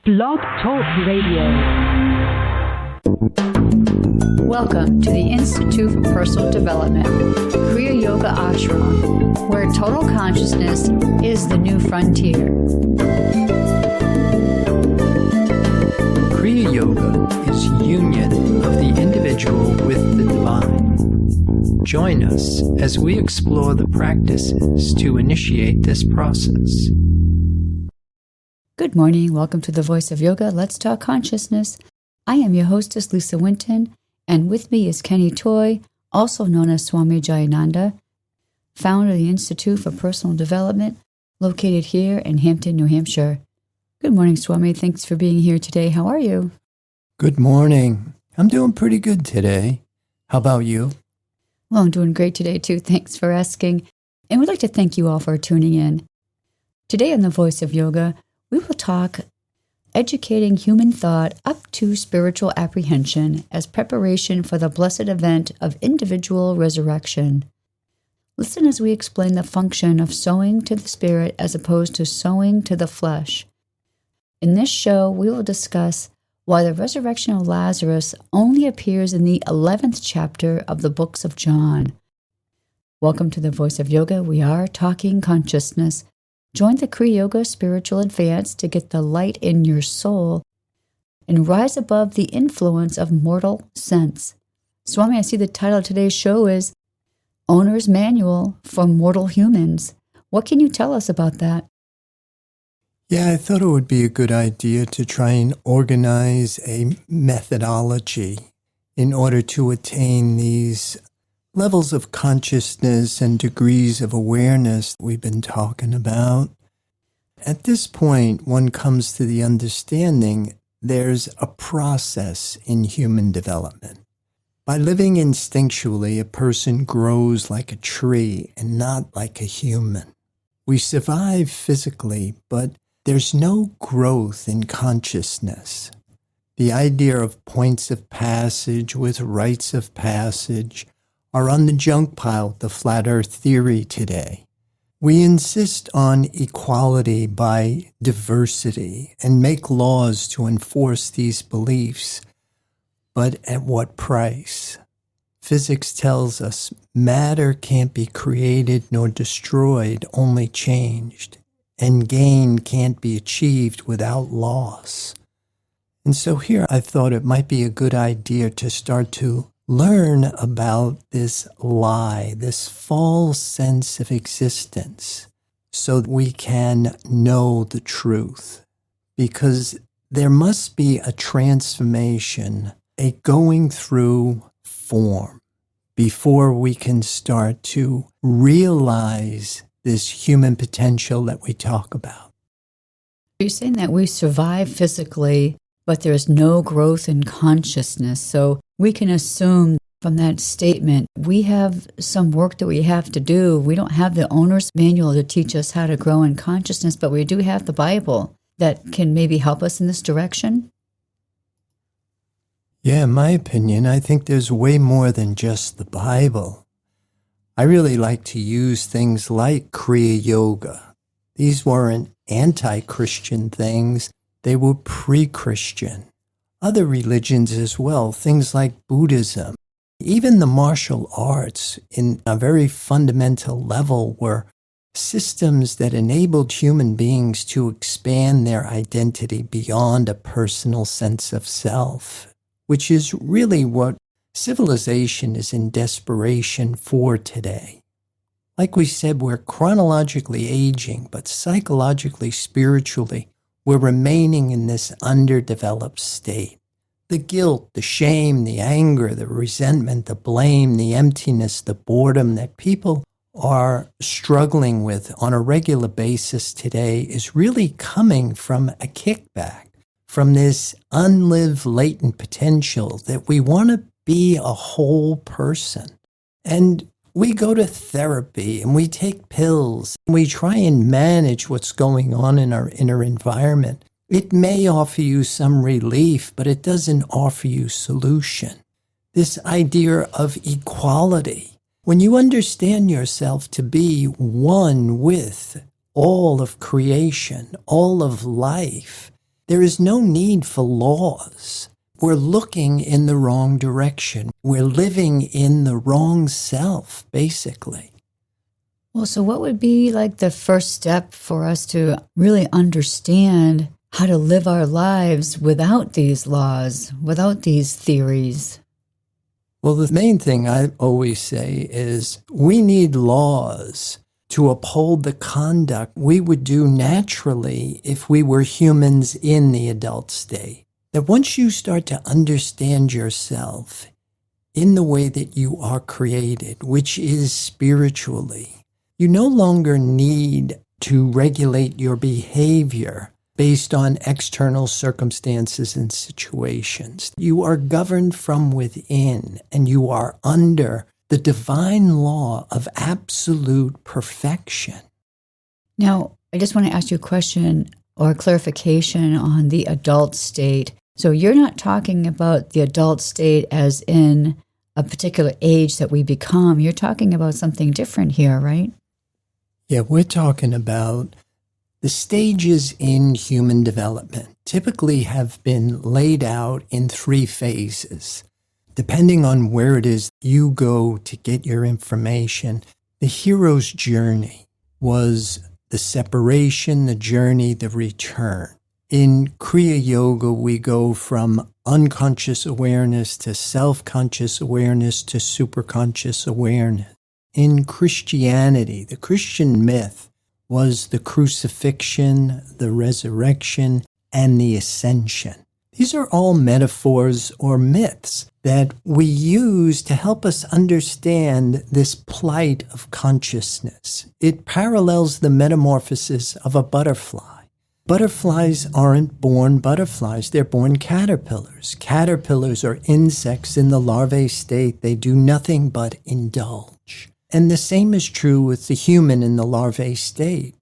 Blog Talk Radio. Welcome to the Institute for Personal Development, Kriya Yoga Ashram, where total consciousness is the new frontier. Kriya Yoga is union of the individual with the divine. Join us as we explore the practices to initiate this process. Good morning. Welcome to the Voice of Yoga. Let's talk consciousness. I am your hostess, Winton, and with me is Kenny Toy, also known as Swami Jayananda, founder of the Institute for Personal Development, located here in Hampton, New Hampshire. Good morning, Swami. Thanks for being here today. How are you? Good morning. I'm doing pretty good today. How about you? Well, I'm doing great today, too. Thanks for asking. And we'd like to thank you all for tuning in. Today on the Voice of Yoga, we will talk educating human thought up to spiritual apprehension as preparation for the blessed event of individual resurrection. Listen as we explain the function of sowing to the spirit as opposed to sowing to the flesh. In this show, we will discuss why the resurrection of Lazarus only appears in the 11th chapter of the books of John. Welcome to the Voice of Yoga. We are talking consciousness. Join the Kriya Yoga Spiritual Advance to get the light in your soul and rise above the influence of mortal sense. Swami, I see the title of today's show is Owner's Manual for Mortal Humans. What can you tell us about that? Yeah, I thought it would be a good idea to try and organize a methodology in order to attain these levels of consciousness and degrees of awareness we've been talking about. At this point, one comes to the understanding there's a process in human development. By living instinctually, a person grows like a tree and not like a human. We survive physically, but there's no growth in consciousness. The idea of points of passage with rites of passage are on the junk pile of the flat earth theory today. We insist on equality by diversity and make laws to enforce these beliefs, but at what price? Physics tells us matter can't be created nor destroyed, only changed, and gain can't be achieved without loss. And so here I thought it might be a good idea to start to learn about this lie, this false sense of existence, so that we can know the truth. Because there must be a transformation, a going through form, before we can start to realize this human potential that we talk about. You're saying that we survive physically, but there's no growth in consciousness. So we can assume from that statement, we have some work that we have to do. We don't have the owner's manual to teach us how to grow in consciousness, but we do have the Bible that can maybe help us in this direction. Yeah, in my opinion, I think there's way more than just the Bible. I really like to use things like Kriya Yoga. These weren't anti-Christian things. They were pre-Christian. Other religions as well, things like Buddhism, even the martial arts in a very fundamental level were systems that enabled human beings to expand their identity beyond a personal sense of self, which is really what civilization is in desperation for today. Like we said, we're chronologically aging, but psychologically, spiritually, we're remaining in this underdeveloped state. The guilt, the shame, the anger, the resentment, the blame, the emptiness, the boredom that people are struggling with on a regular basis today is really coming from a kickback, from this unlived latent potential that we want to be a whole person. And we go to therapy and we take pills and we try and manage what's going on in our inner environment. It may offer you some relief, but it doesn't offer you solution. This idea of equality. When you understand yourself to be one with all of creation, all of life, There is no need for laws. We're looking in the wrong direction. We're living in the wrong self, basically. Well, so what would be like the first step for us to really understand how to live our lives without these laws, without these theories? Well, the main thing I always say is we need laws to uphold the conduct we would do naturally if we were humans in the adult state. That once you start to understand yourself in the way that you are created, which is spiritually, you no longer need to regulate your behavior based on external circumstances and situations. You are governed from within, and you are under the divine law of absolute perfection. Now, I just want to ask you a question or clarification on the adult state. So you're not talking about the adult state as in a particular age that we become. You're talking about something different here, right? Yeah, we're talking about the stages in human development typically have been laid out in 3 phases. Depending on where it is you go to get your information, the hero's journey was the separation, the journey, the return. In Kriya Yoga, we go from unconscious awareness to self-conscious awareness to superconscious awareness. In Christianity, the Christian myth was the crucifixion, the resurrection, and the ascension. These are all metaphors or myths that we use to help us understand this plight of consciousness. It parallels the metamorphosis of a butterfly. Butterflies aren't born butterflies, they're born caterpillars. Caterpillars are insects in the larvae state. They do nothing but indulge. And the same is true with the human in the larvae state.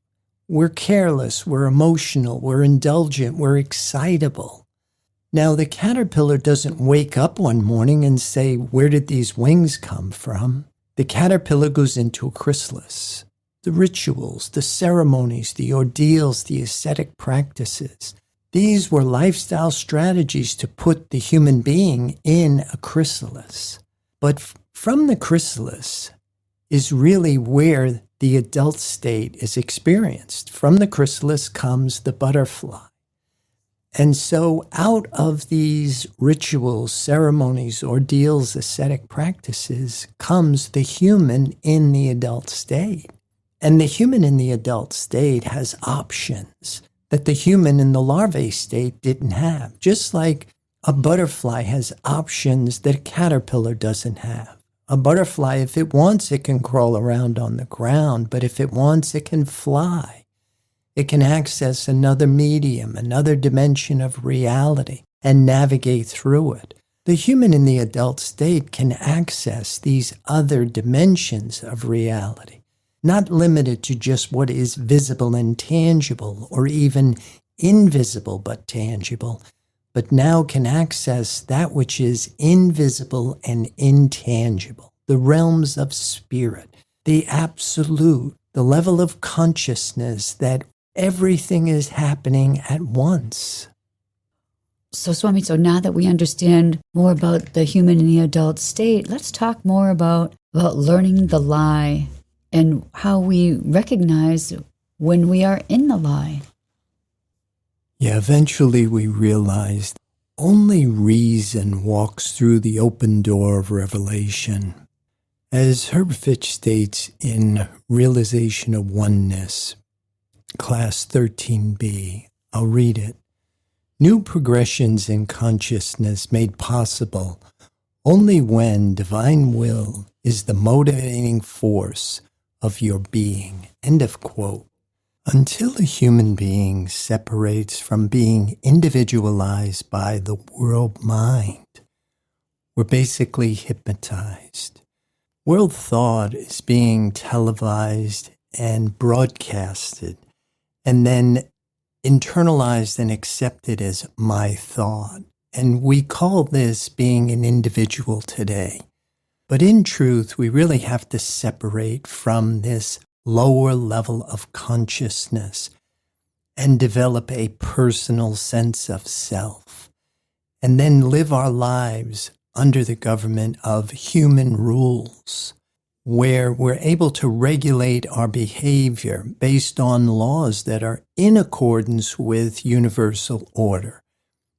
We're careless, we're emotional, we're indulgent, we're excitable. Now, the caterpillar doesn't wake up one morning and say, where did these wings come from? The caterpillar goes into a chrysalis. The rituals, the ceremonies, the ordeals, the ascetic practices, these were lifestyle strategies to put the human being in a chrysalis. But from the chrysalis is really where the adult state is experienced. From the chrysalis comes the butterfly. And so out of these rituals, ceremonies, ordeals, ascetic practices comes the human in the adult state. And the human in the adult state has options that the human in the larvae state didn't have. Just like a butterfly has options that a caterpillar doesn't have. A butterfly, if it wants, it can crawl around on the ground, but if it wants, it can fly. It can access another medium, another dimension of reality, and navigate through it. The human in the adult state can access these other dimensions of reality, not limited to just what is visible and tangible, or even invisible but tangible, but now can access that which is invisible and intangible, the realms of spirit, the absolute, the level of consciousness that everything is happening at once. So, Swami, so now that we understand more about the human in the adult state, let's talk more about learning the lie and how we recognize when we are in the lie. Yeah, eventually we realized only reason walks through the open door of revelation. As Herb Fitch states in Realization of Oneness, Class 13B, I'll read it. New progressions in consciousness made possible only when divine will is the motivating force of your being. End of quote. Until a human being separates from being individualized by the world mind, we're basically hypnotized. World thought is being televised and broadcasted, and then internalized and accepted as my thought. And we call this being an individual today. But in truth, we really have to separate from this lower level of consciousness and develop a personal sense of self, and then live our lives under the government of human rules, where we're able to regulate our behavior based on laws that are in accordance with universal order.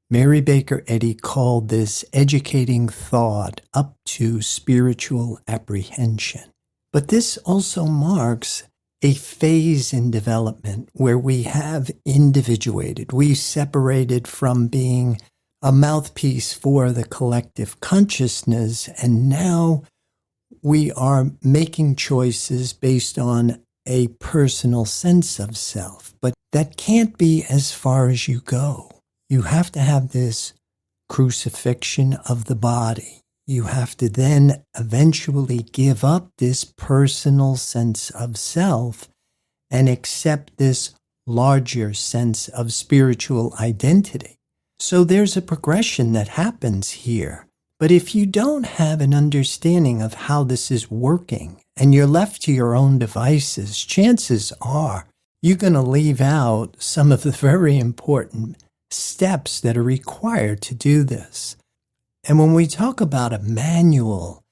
Mary Baker Eddy called this educating thought up to spiritual apprehension. But this also marks a phase in development where we have individuated. We separated from being a mouthpiece for the collective consciousness, and now we are making choices based on a personal sense of self. But that can't be as far as you go. You have to have this crucifixion of the body. You have to then eventually give up this personal sense of self and accept this larger sense of spiritual identity. So there's a progression that happens here. But if you don't have an understanding of how this is working and you're left to your own devices, chances are you're going to leave out some of the very important steps that are required to do this. And when we talk about a manual,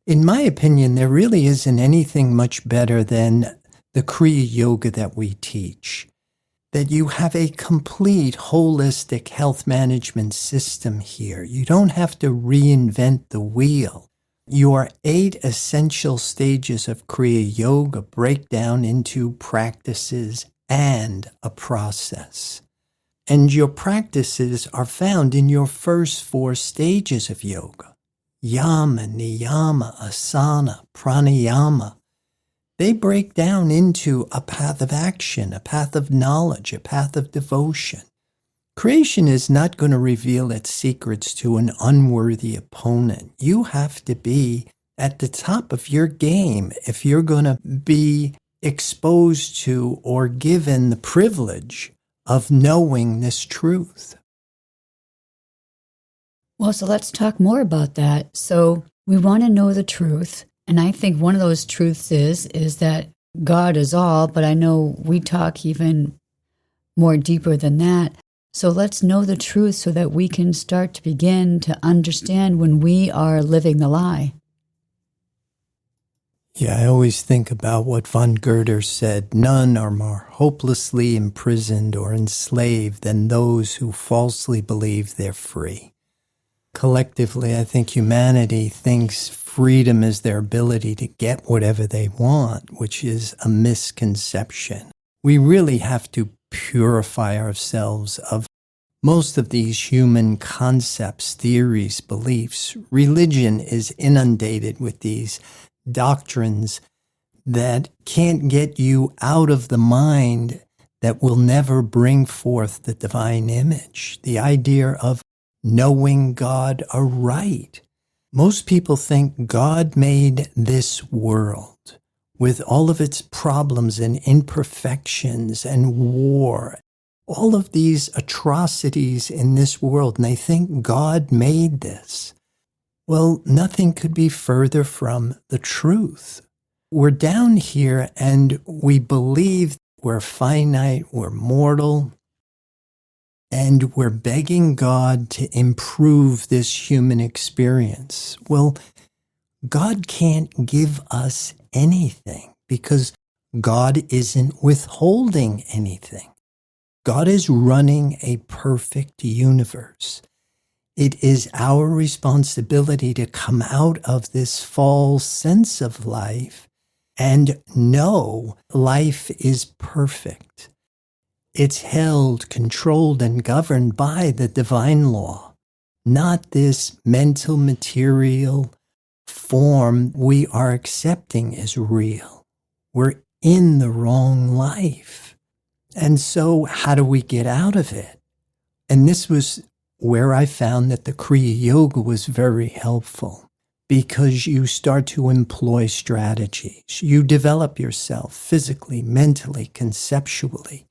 in my opinion, there really isn't anything much better than the Kriya Yoga that we teach. That you have a complete holistic health management system here. You don't have to reinvent the wheel. Your 8 essential stages of Kriya Yoga break down into practices and a process. And your practices are found in your first 4 stages of yoga. Yama, niyama, asana, pranayama. They break down into a path of action, a path of knowledge, a path of devotion. Creation is not going to reveal its secrets to an unworthy opponent. You have to be at the top of your game if you're going to be exposed to or given the privilege of knowing this truth. Well, so let's talk more about that. So we want to know the truth. And I think one of those truths is that God is all, but I know we talk even more deeper than that. So let's know the truth so that we can start to begin to understand when we are living the lie. Yeah, I always think about what von Goethe said, none are more hopelessly imprisoned or enslaved than those who falsely believe they're free. Collectively, I think humanity thinks freedom is their ability to get whatever they want, which is a misconception. We really have to purify ourselves of most of these human concepts, theories, beliefs. Religion is inundated with these doctrines that can't get you out of the mind, that will never bring forth the divine image. The idea of knowing God aright. Most people think God made this world with all of its problems and imperfections and war, all of these atrocities in this world, and they think God made this. Well, nothing could be further from the truth. We're down here and we believe we're finite, we're mortal, and we're begging God to improve this human experience. Well, God can't give us anything because God isn't withholding anything. God is running a perfect universe. It is our responsibility to come out of this false sense of life and know life is perfect. It's held, controlled, and governed by the divine law, not this mental, material form we are accepting as real. We're in the wrong life. And so how do we get out of it? And this was where I found that the Kriya Yoga was very helpful, because you start to employ strategies. You develop yourself physically, mentally, conceptually.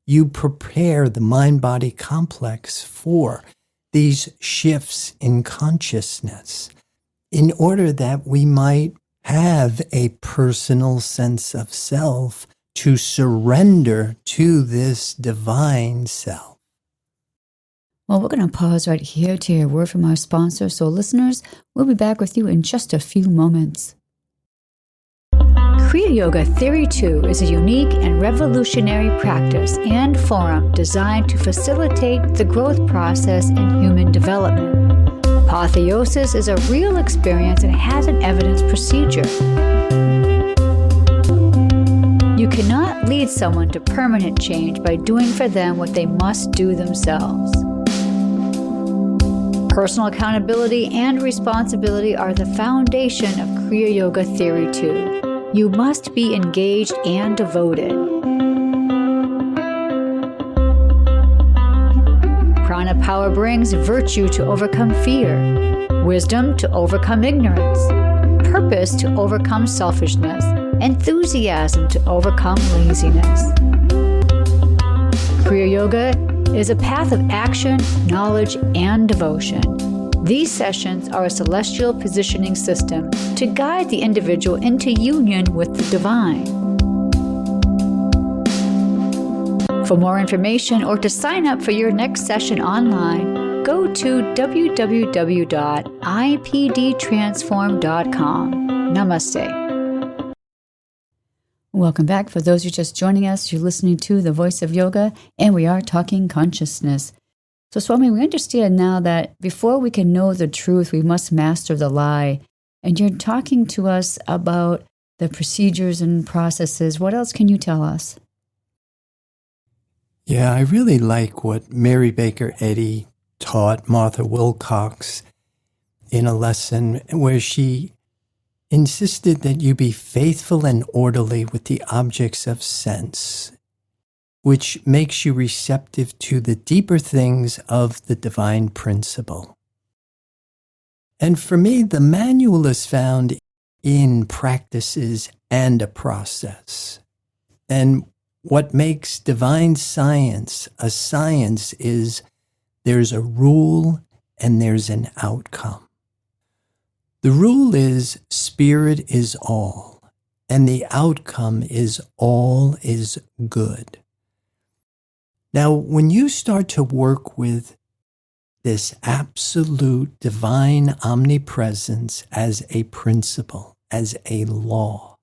You prepare the mind-body complex for these shifts in consciousness in order that we might have a personal sense of self to surrender to this divine self. Well, we're going to pause right here to hear a word from our sponsor. So listeners, we'll be back with you in just a few moments. Kriya Yoga Theory 2 is a unique and revolutionary practice and forum designed to facilitate the growth process in human development. Apotheosis is a real experience and has an evidence procedure. You cannot lead someone to permanent change by doing for them what they must do themselves. Personal accountability and responsibility are the foundation of Kriya Yoga Theory 2. You must be engaged and devoted. Prana power brings virtue to overcome fear, wisdom to overcome ignorance, purpose to overcome selfishness, enthusiasm to overcome laziness. Kriya Yoga is a path of action, knowledge, and devotion. These sessions are a celestial positioning system to guide the individual into union with the divine. For more information or to sign up for your next session online, go to www.ipdtransform.com. Namaste. Welcome back. For those who are just joining us, you're listening to The Voice of Yoga, and we are talking consciousness. So, Swami, we understand now that before we can know the truth, we must master the lie. And you're talking to us about the procedures and processes. What else can you tell us? Yeah, I really like what Mary Baker Eddy taught Martha Wilcox in a lesson where she insisted that you be faithful and orderly with the objects of sense, which makes you receptive to the deeper things of the divine principle. And for me, the manual is found in practices and a process. And what makes divine science a science is there's a rule and there's an outcome. The rule is spirit is all, and the outcome is all is good. Now, when you start to work with this absolute divine omnipresence as a principle, as a law,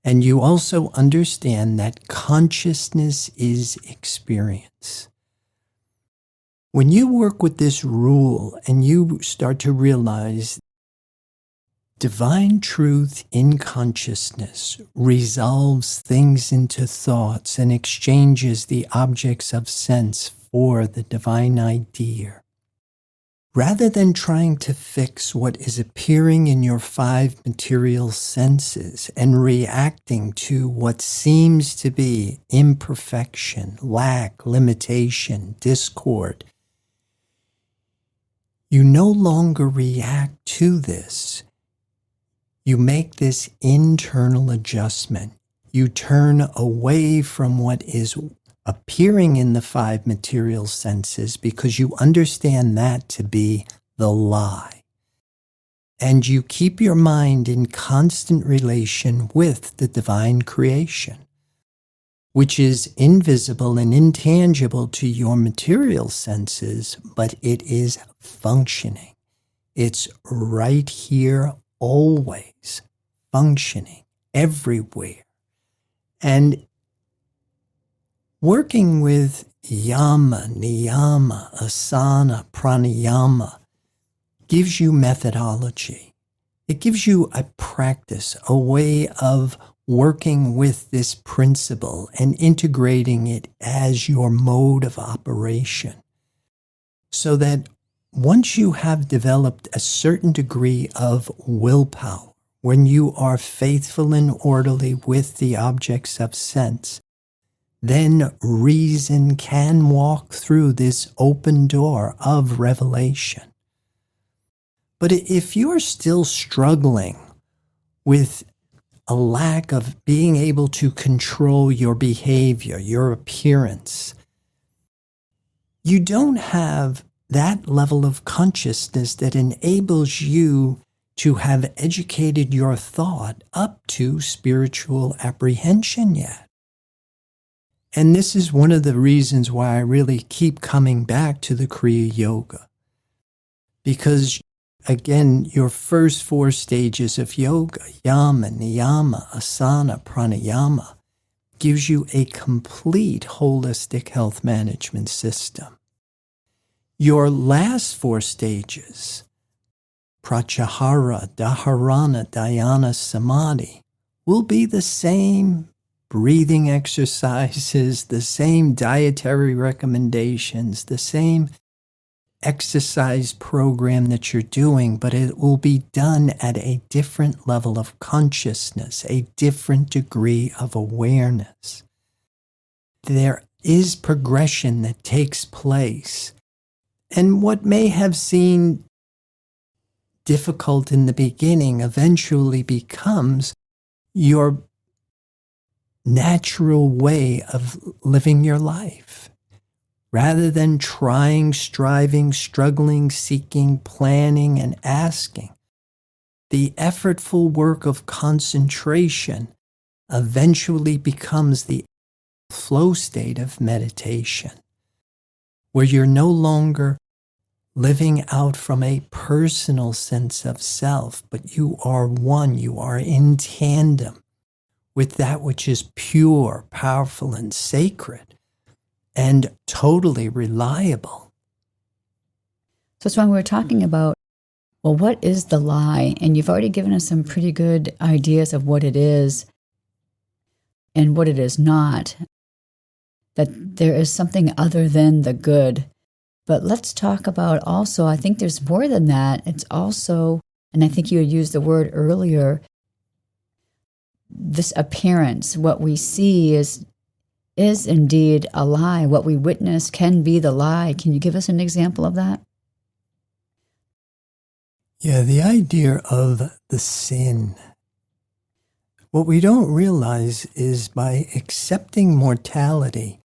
and you also understand that consciousness is experience, when you work with this rule and you start to realize divine truth in consciousness resolves things into thoughts and exchanges the objects of sense for the divine idea. Rather than trying to fix what is appearing in your 5 material senses and reacting to what seems to be imperfection, lack, limitation, discord, you no longer react to this. You make this internal adjustment. You turn away from what is appearing in the 5 material senses because you understand that to be the lie. And you keep your mind in constant relation with the divine creation, which is invisible and intangible to your material senses, but it is functioning. It's right here, always functioning, everywhere. And working with yama, niyama, asana, pranayama gives you methodology. It gives you a practice, a way of working with this principle and integrating it as your mode of operation, so that once you have developed a certain degree of willpower, when you are faithful and orderly with the objects of sense, then reason can walk through this open door of revelation. But if you're still struggling with a lack of being able to control your behavior, your appearance, you don't have that level of consciousness that enables you to have educated your thought up to spiritual apprehension yet. And this is one of the reasons why I really keep coming back to the Kriya Yoga. Because, again, your first 4 stages of yoga, yama, niyama, asana, pranayama, gives you a complete holistic health management system. Your last 4 stages, pratyahara, dharana, dhyana, samadhi, will be the same breathing exercises, the same dietary recommendations, the same exercise program that you're doing, but it will be done at a different level of consciousness, a different degree of awareness. There is progression that takes place. And what may have seemed difficult in the beginning eventually becomes your natural way of living your life. Rather than trying, striving, struggling, seeking, planning, and asking, the effortful work of concentration eventually becomes the flow state of meditation, where you're no longer living out from a personal sense of self, but you are one, you are in tandem with that which is pure, powerful, and sacred, and totally reliable. So Swami, we're talking about, well, what is the lie? And you've already given us some pretty good ideas of what it is and what it is not, that there is something other than the good. But let's talk about also, I think there's more than that. It's also, and I think you had used the word earlier, this appearance. What we see is indeed a lie. What we witness can be the lie. Can you give us an example of that? Yeah, the idea of the sin. What we don't realize is by accepting mortality,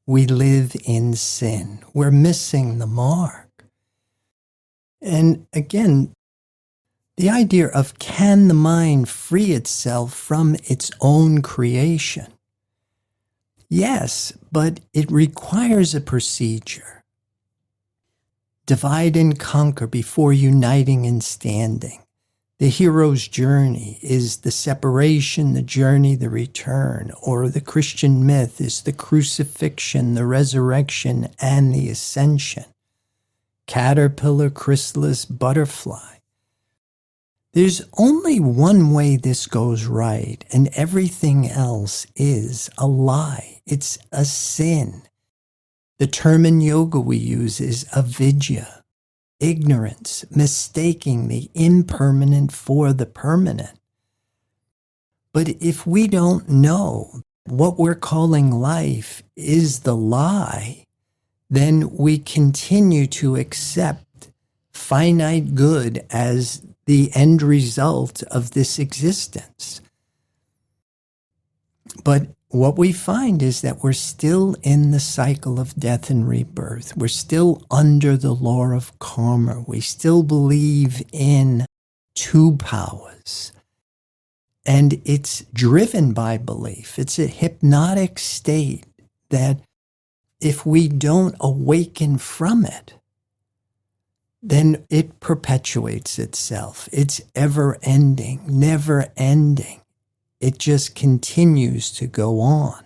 we live in sin. We're missing the mark. And again, the idea of can the mind free itself from its own creation? Yes, but it requires a procedure. Divide and conquer before uniting and standing. The hero's journey is the separation, the journey, the return, or the Christian myth is the crucifixion, the resurrection, and the ascension. Caterpillar, chrysalis, butterfly. There's only one way this goes right, and everything else is a lie. It's a sin. The term in yoga we use is avidya, ignorance, mistaking the impermanent for the permanent. But if we don't know what we're calling life is the lie, then we continue to accept finite good as the end result of this existence. But what we find is that we're still in the cycle of death and rebirth. We're still under the law of karma. We still believe in 2 powers. And it's driven by belief. It's a hypnotic state that if we don't awaken from it, then it perpetuates itself. It's ever-ending, never-ending. It just continues to go on.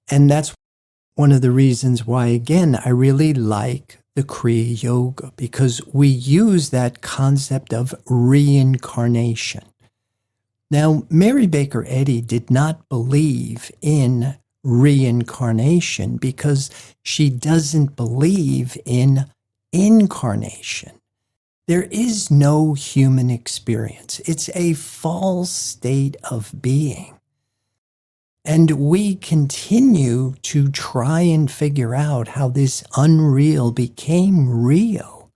And that's one of the reasons why, again, I really like the Kriya Yoga, because we use that concept of reincarnation. Now, Mary Baker Eddy did not believe in reincarnation because she doesn't believe in incarnation. There is no human experience. It's a false state of being. And we continue to try and figure out how this unreal became real.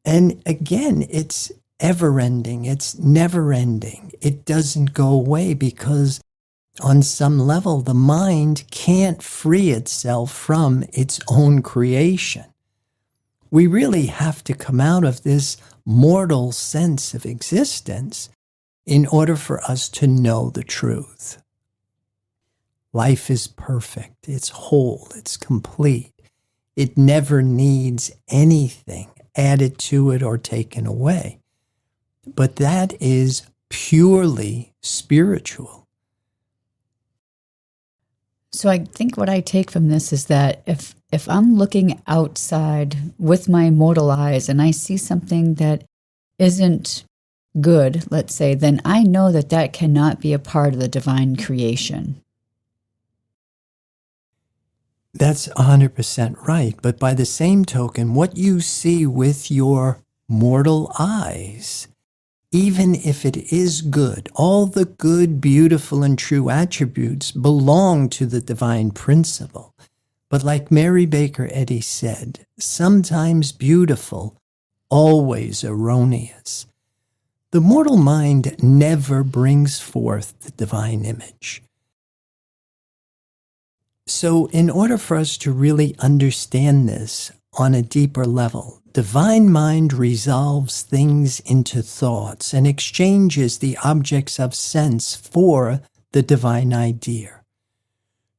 And again, it's ever-ending. It's never-ending. It doesn't go away because on some level, the mind can't free itself from its own creation. We really have to come out of this mortal sense of existence in order for us to know the truth. Life is perfect. It's whole. It's complete. It never needs anything added to it or taken away. But that is purely spiritual. So I think what I take from this is that if I'm looking outside with my mortal eyes and I see something that isn't good, let's say, then I know that that cannot be a part of the divine creation. That's 100% right. But by the same token, what you see with your mortal eyes, even if it is good, all the good, beautiful, and true attributes belong to the divine principle. But like Mary Baker Eddy said, sometimes beautiful, always erroneous. The mortal mind never brings forth the divine image. So in order for us to really understand this on a deeper level, divine mind resolves things into thoughts and exchanges the objects of sense for the divine idea,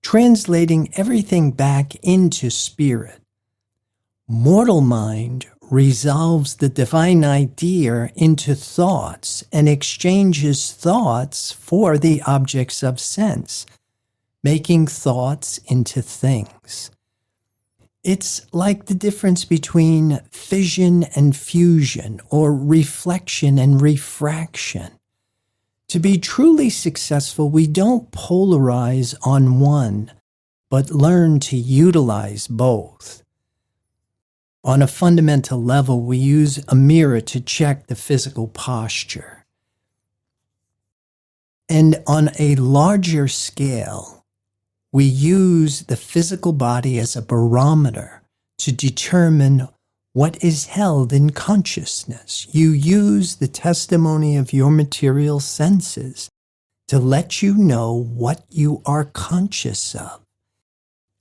translating everything back into spirit. Mortal mind resolves the divine idea into thoughts and exchanges thoughts for the objects of sense, making thoughts into things. It's like the difference between fission and fusion, or reflection and refraction. To be truly successful, we don't polarize on one, but learn to utilize both. On a fundamental level, we use a mirror to check the physical posture. And on a larger scale, we use the physical body as a barometer to determine what is held in consciousness. You use the testimony of your material senses to let you know what you are conscious of.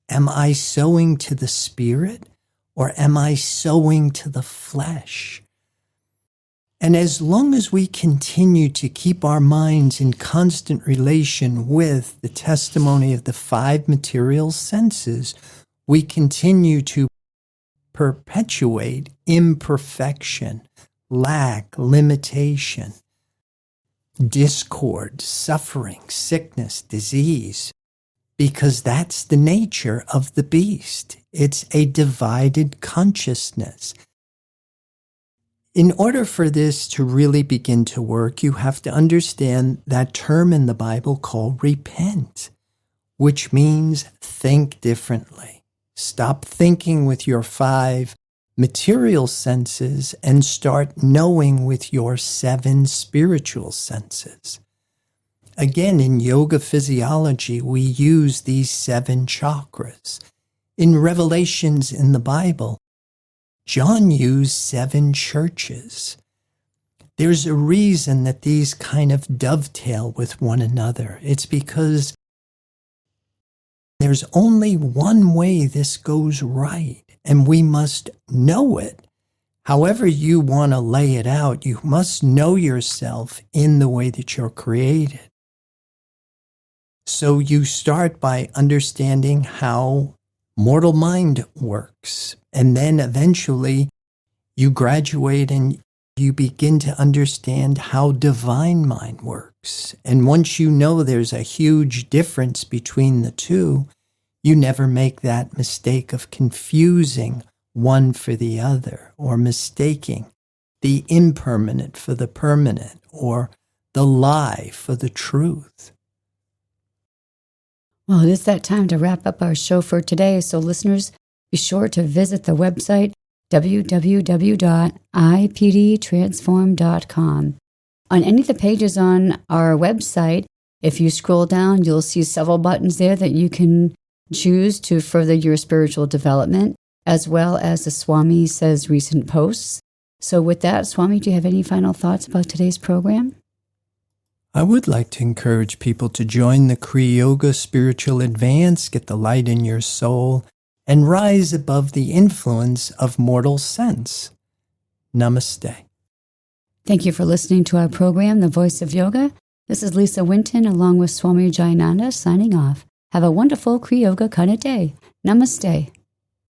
Am I sowing to the spirit, or am I sowing to the flesh? And as long as we continue to keep our minds in constant relation with the testimony of the five material senses, we continue to perpetuate imperfection, lack, limitation, discord, suffering, sickness, disease, because that's the nature of the beast. It's a divided consciousness. In order for this to really begin to work, you have to understand that term in the Bible called repent, which means think differently. Stop thinking with your five material senses and start knowing with your seven spiritual senses. Again, in yoga physiology, we use these seven chakras. In Revelations in the Bible, John used seven churches. There's a reason that these kind of dovetail with one another. It's because there's only one way this goes right, and we must know it. However you want to lay it out, you must know yourself in the way that you're created. So you start by understanding how mortal mind works. And then eventually you graduate and you begin to understand how divine mind works. And once you know there's a huge difference between the two, you never make that mistake of confusing one for the other, or mistaking the impermanent for the permanent, or the lie for the truth. Well, it is that time to wrap up our show for today. So listeners, be sure to visit the website www.ipdtransform.com. On any of the pages on our website, if you scroll down, you'll see several buttons there that you can choose to further your spiritual development, as well as the Swami Says recent posts. So with that, Swami, do you have any final thoughts about today's program? I would like to encourage people to join the Kriya Yoga Spiritual Advance, get the light in your soul, and rise above the influence of mortal sense. Namaste. Thank you for listening to our program, The Voice of Yoga. This is Lisa Winton, along with Swami Jayananda, signing off. Have a wonderful Kriya Yoga kind of day. Namaste.